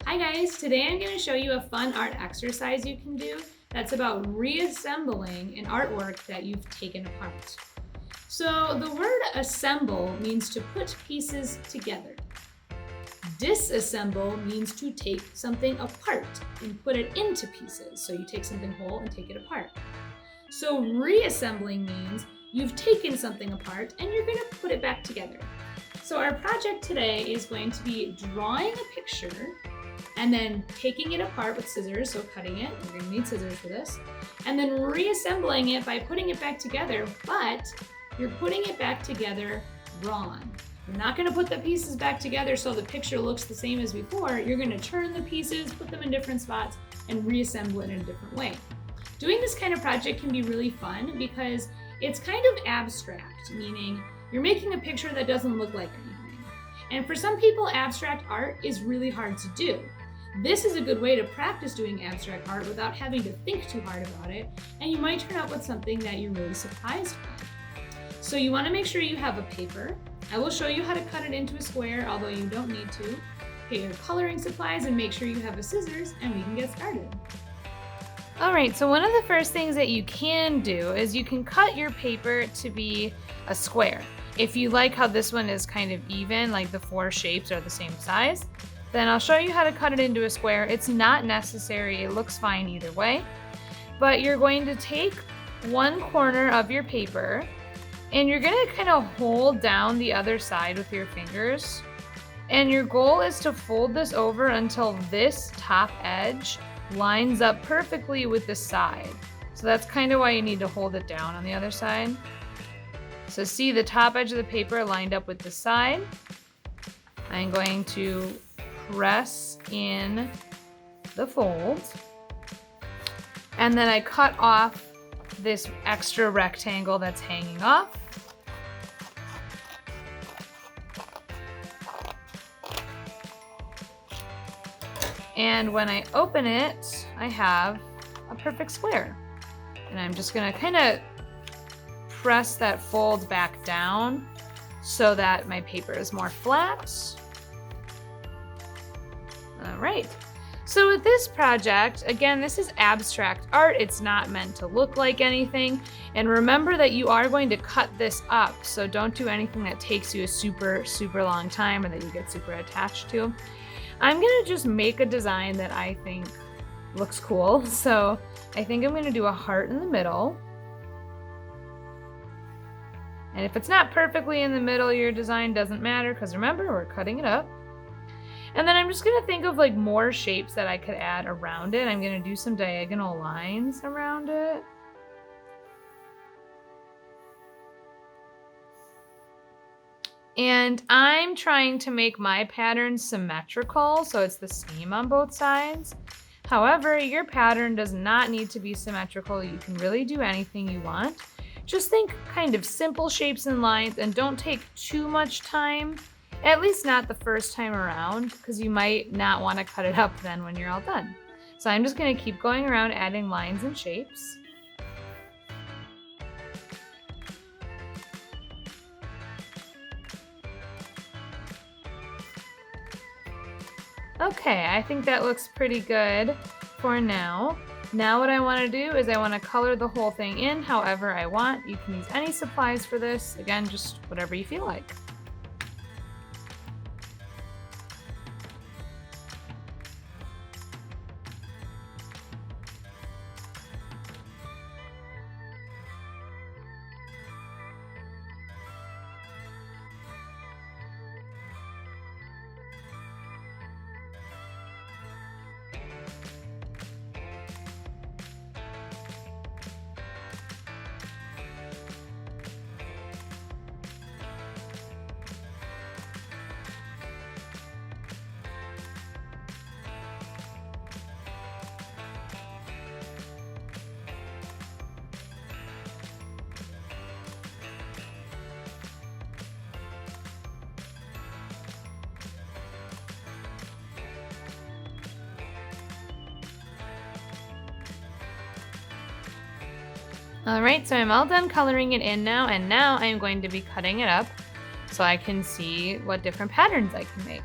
Hi guys, today I'm going to show you a fun art exercise you can do that's about reassembling an artwork that you've taken apart. So the word assemble means to put pieces together. Disassemble means to take something apart and put it into pieces. So you take something whole and take it apart. So reassembling means you've taken something apart and you're going to put it back together. So our project today is going to be drawing a picture and then taking it apart with scissors, so cutting it, we're going to need scissors for this, and then reassembling it by putting it back together, but you're putting it back together wrong. You're not going to put the pieces back together so the picture looks the same as before. You're going to turn the pieces, put them in different spots, and reassemble it in a different way. Doing this kind of project can be really fun because it's kind of abstract, meaning you're making a picture that doesn't look like anything. And for some people, abstract art is really hard to do. This is a good way to practice doing abstract art without having to think too hard about it, and you might turn out with something that you're really surprised by. So you want to make sure you have a paper. I will show you how to cut it into a square, although you don't need to. Get your coloring supplies and make sure you have a scissors, and we can get started. All right, so one of the first things that you can do is you can cut your paper to be a square. If you like how this one is kind of even, like the four shapes are the same size, then I'll show you how to cut it into a square. It's not necessary, it looks fine either way. But you're going to take one corner of your paper and you're gonna kind of hold down the other side with your fingers. And your goal is to fold this over until this top edge lines up perfectly with the side. So that's kind of why you need to hold it down on the other side. So see the top edge of the paper lined up with the side. I'm going to press in the fold. And then I cut off this extra rectangle that's hanging off. And when I open it, I have a perfect square. And I'm just gonna kind of press that fold back down so that my paper is more flat. All right, so with this project, again, this is abstract art. It's not meant to look like anything. And remember that you are going to cut this up, so don't do anything that takes you a super, super long time or that you get super attached to. I'm gonna just make a design that I think looks cool. So I think I'm gonna do a heart in the middle. And if it's not perfectly in the middle, your design doesn't matter because remember, we're cutting it up. And then I'm just gonna think of like more shapes that I could add around it. I'm gonna do some diagonal lines around it. And I'm trying to make my pattern symmetrical, so it's the same on both sides. However, your pattern does not need to be symmetrical. You can really do anything you want. Just think kind of simple shapes and lines and don't take too much time, at least not the first time around, because you might not want to cut it up then when you're all done. So I'm just going to keep going around adding lines and shapes. Okay, I think that looks pretty good for now. Now what I want to do is I want to color the whole thing in however I want. You can use any supplies for this. Again, just whatever you feel like. All right, so I'm all done coloring it in now, and now I'm going to be cutting it up so I can see what different patterns I can make.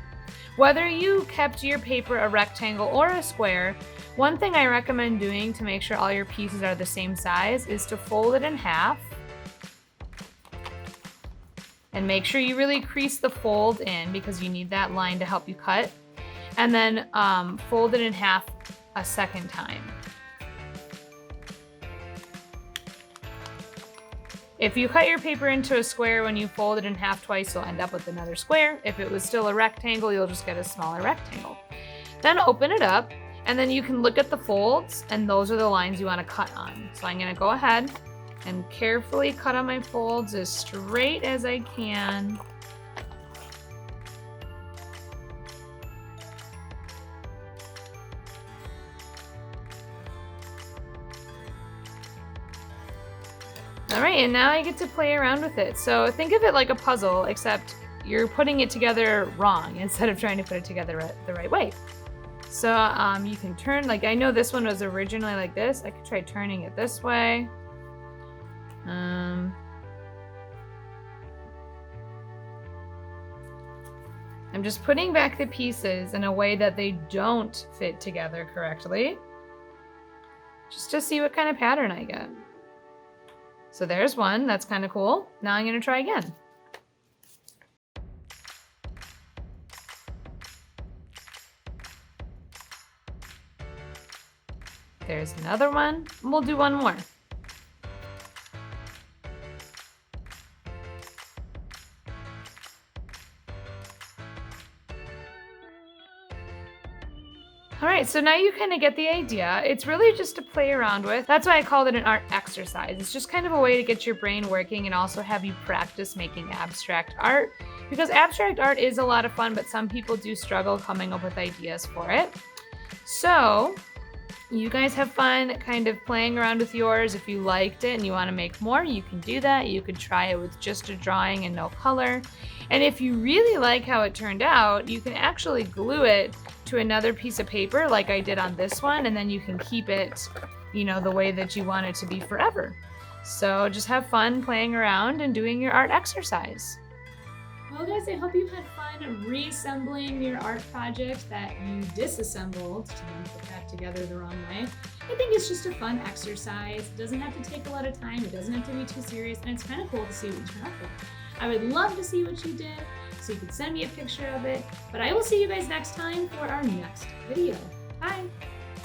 Whether you kept your paper a rectangle or a square, one thing I recommend doing to make sure all your pieces are the same size is to fold it in half. And make sure you really crease the fold in because you need that line to help you cut. And then fold it in half a second time. If you cut your paper into a square, when you fold it in half twice, you'll end up with another square. If it was still a rectangle, you'll just get a smaller rectangle. Then open it up, and then you can look at the folds, and those are the lines you want to cut on. So I'm going to go ahead and carefully cut on my folds as straight as I can. All right, and now I get to play around with it. So think of it like a puzzle, except you're putting it together wrong instead of trying to put it together the right way. So you can turn, like I know this one was originally like this. I could try turning it this way. I'm just putting back the pieces in a way that they don't fit together correctly, just to see what kind of pattern I get. So there's one, that's kind of cool. Now I'm gonna try again. There's another one, and we'll do one more. All right, so now you kind of get the idea. It's really just to play around with. That's why I called it an art exercise. It's just kind of a way to get your brain working and also have you practice making abstract art, because abstract art is a lot of fun, but some people do struggle coming up with ideas for it. So you guys have fun kind of playing around with yours. If you liked it and you want to make more, you can do that. You could try it with just a drawing and no color. And if you really like how it turned out, you can actually glue it to another piece of paper like I did on this one, and then you can keep it, you know, the way that you want it to be forever. So just have fun playing around and doing your art exercise. Well guys, I hope you had fun reassembling your art project that you disassembled to then put back together the wrong way. I think it's just a fun exercise. It doesn't have to take a lot of time. It doesn't have to be too serious, and it's kind of cool to see what you turn up with. I would love to see what you did, so you can send me a picture of it. But I will see you guys next time for our next video. Bye!